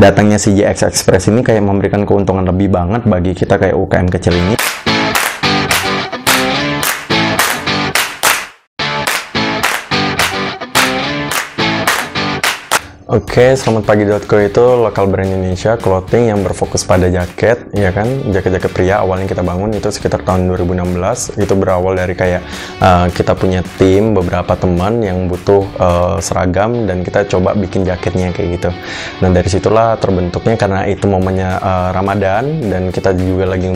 datangnya si JX Express ini kayak memberikan keuntungan lebih banget bagi kita kayak UKM kecil ini. Oke, selamat pagi.co itu lokal brand Indonesia clothing yang berfokus pada jaket, ya kan? Jaket-jaket pria awalnya kita bangun itu sekitar tahun 2016. Itu berawal dari kayak kita punya tim beberapa teman yang butuh seragam dan kita coba bikin jaketnya kayak gitu. Nah, dari situlah terbentuknya karena itu momennya Ramadan dan kita juga lagi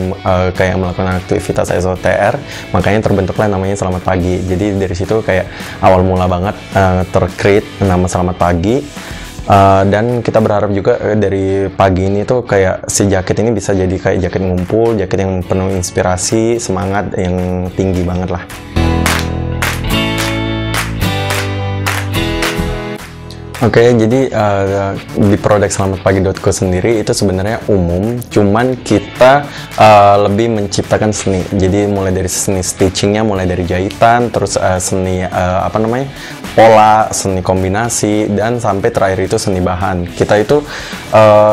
kayak melakukan aktivitas SOTR, makanya terbentuklah namanya Selamat Pagi. Jadi dari situ kayak awal mula banget tercreate nama Selamat Pagi. Dan kita berharap juga dari pagi ini tuh kayak si jaket ini bisa jadi kayak jaket ngumpul, jaket yang penuh inspirasi, semangat yang tinggi banget lah. Oke, jadi di produk selamatpagi.co sendiri itu sebenarnya umum, cuman kita lebih menciptakan seni. Jadi mulai dari seni stitchingnya, mulai dari jahitan, terus seni pola, seni kombinasi, dan sampai terakhir itu seni bahan. Kita itu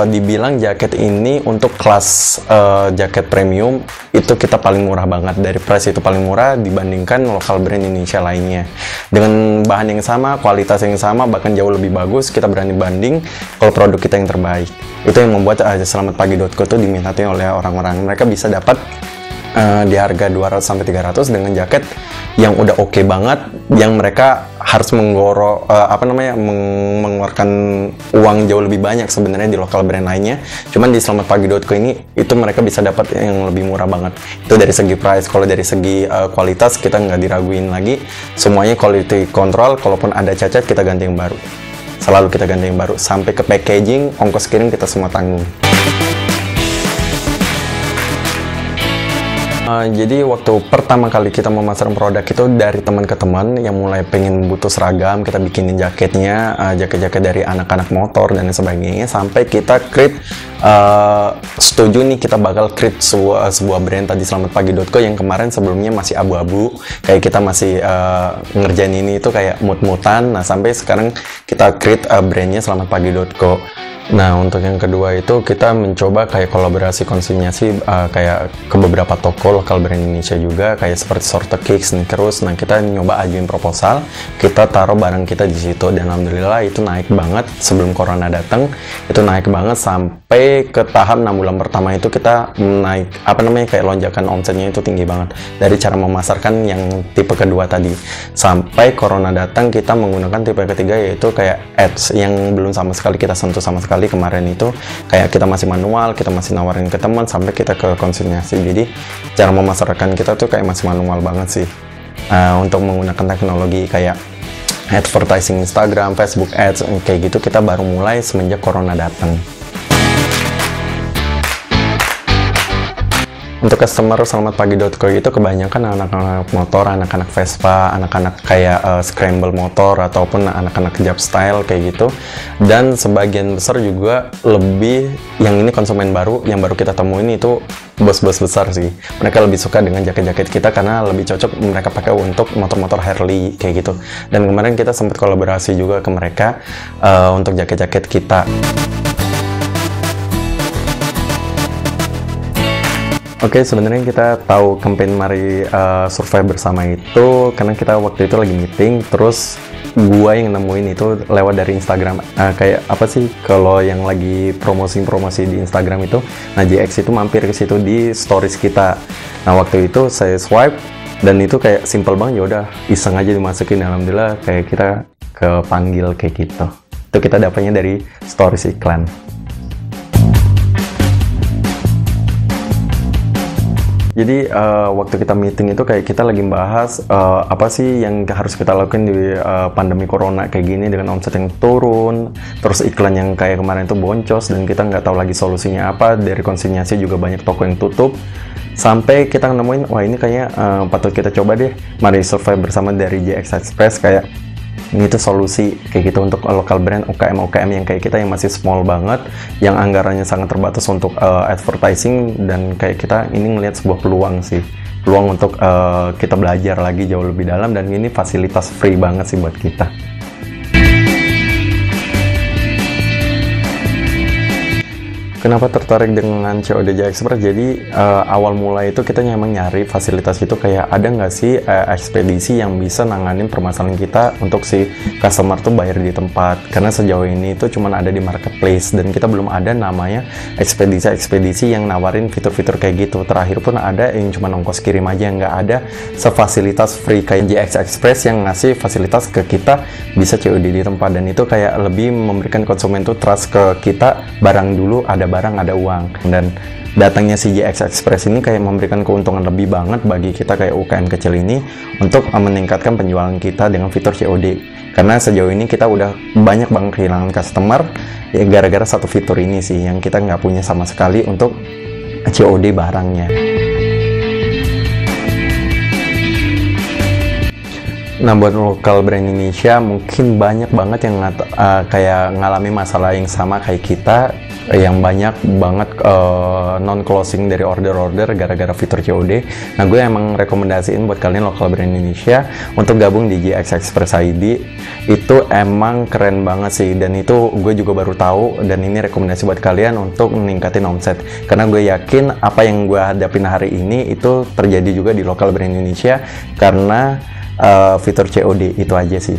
dibilang jaket ini untuk kelas jaket premium itu kita paling murah banget. Dari price itu paling murah dibandingkan lokal brand Indonesia lainnya. Dengan bahan yang sama, kualitas yang sama, bahkan jauh lebih bagus, kita berani banding kalau produk kita yang terbaik. Itu yang membuat selamatpagi.co itu diminati oleh orang-orang. Mereka bisa dapat di harga 200-300 dengan jaket yang udah oke banget, yang mereka harus mengeluarkan uang jauh lebih banyak sebenarnya di lokal brand lainnya. Cuman di selamatpagi.co ini itu mereka bisa dapat yang lebih murah banget. Itu dari segi price. Kalau dari segi kualitas kita nggak diraguin lagi, semuanya quality control. Kalaupun ada cacat kita ganti yang baru, selalu kita ganti yang baru. Sampai ke packaging, ongkos kirim kita semua tanggung. Jadi waktu pertama kali kita memasarkan produk itu dari teman ke teman yang mulai pengen butuh seragam, kita bikinin jaketnya, jaket-jaket dari anak-anak motor dan sebagainya, sampai kita create setuju nih kita bakal create sebuah brand tadi selamatpagi.co yang kemarin sebelumnya masih abu-abu, kayak kita masih ngerjain ini itu kayak mut-mutan. Nah, sampai sekarang kita create brandnya selamatpagi.co. Nah, untuk yang kedua itu kita mencoba kayak kolaborasi konsinyasi kayak ke beberapa toko lokal brand Indonesia juga, kayak seperti Sorte Kicks, Sneakers. Nah, kita nyoba ajuin proposal, kita taruh barang kita di situ, dan alhamdulillah itu naik banget sebelum corona datang. Itu naik banget sampai ke tahap 6 bulan pertama itu kita naik kayak lonjakan omsetnya itu tinggi banget. Dari cara memasarkan yang tipe kedua tadi sampai corona datang, kita menggunakan tipe ketiga yaitu kayak ads yang belum sama sekali kita sentuh sama sekali. Kemarin itu kayak kita masih manual, kita masih nawarin ke teman sampai kita ke konsinyasi. Jadi cara memasarkan kita tuh kayak masih manual banget sih. Untuk menggunakan teknologi kayak advertising Instagram, Facebook Ads kayak gitu kita baru mulai semenjak corona datang. Untuk customer selamatpagi.co itu kebanyakan anak-anak motor, anak-anak Vespa, anak-anak kayak scramble motor ataupun anak-anak job style kayak gitu. Dan sebagian besar juga lebih yang ini konsumen baru yang baru kita temuin itu bos-bos besar sih. Mereka lebih suka dengan jaket-jaket kita karena lebih cocok mereka pakai untuk motor-motor Harley kayak gitu. Dan kemarin kita sempat kolaborasi juga ke mereka untuk jaket-jaket kita. Oke, sebenarnya kita tahu campaign Mari Survive Bersama itu karena kita waktu itu lagi meeting, terus gua yang nemuin itu lewat dari Instagram. Kayak apa sih kalau yang lagi promosi di Instagram itu, nah JX itu mampir ke situ di stories kita. Nah, waktu itu saya swipe dan itu kayak simple banget, ya udah iseng aja dimasukin. Alhamdulillah kayak kita kepanggil kayak gitu. Itu kita dapatnya dari stories iklan. Jadi waktu kita meeting itu kayak kita lagi membahas apa sih yang harus kita lakukan di pandemi corona kayak gini dengan omset yang turun, terus iklan yang kayak kemarin itu boncos dan kita nggak tahu lagi solusinya apa. Dari konsinyasi juga banyak toko yang tutup, sampai kita nemuin wah ini kayaknya patut kita coba deh Mari Survive Bersama dari JX Express. Kayak ini tuh solusi kayak gitu untuk lokal brand UKM yang kayak kita yang masih small banget, yang anggarannya sangat terbatas untuk advertising. Dan kayak kita ini ngelihat sebuah peluang sih, peluang untuk kita belajar lagi jauh lebih dalam, dan ini fasilitas free banget sih buat kita. Kenapa tertarik dengan COD JX Express? Jadi awal mulai itu kita memang nyari fasilitas itu kayak ada nggak sih ekspedisi yang bisa nanganin permasalahan kita untuk si customer tuh bayar di tempat. Karena sejauh ini itu cuma ada di marketplace dan kita belum ada namanya ekspedisi yang nawarin fitur-fitur kayak gitu. Terakhir pun ada yang cuma ongkos kirim aja, nggak ada sefasilitas free kayak JX Express yang ngasih fasilitas ke kita bisa COD di tempat, dan itu kayak lebih memberikan konsumen tuh trust ke kita, barang dulu ada barang ada uang. Dan datangnya si JX Express ini kayak memberikan keuntungan lebih banget bagi kita kayak UKM kecil ini untuk meningkatkan penjualan kita dengan fitur COD. Karena sejauh ini kita udah banyak banget kehilangan customer ya gara-gara satu fitur ini sih yang kita nggak punya sama sekali untuk COD barangnya. Nah, buat lokal brand Indonesia mungkin banyak banget yang kayak ngalami masalah yang sama kayak kita, yang banyak banget non-closing dari order-order gara-gara fitur COD. Nah, gue emang rekomendasiin buat kalian lokal brand Indonesia untuk gabung di JX Express ID. Itu emang keren banget sih, dan itu gue juga baru tahu, dan ini rekomendasi buat kalian untuk meningkatin omset. Karena gue yakin apa yang gue hadapin hari ini itu terjadi juga di lokal brand Indonesia karena fitur COD itu aja sih.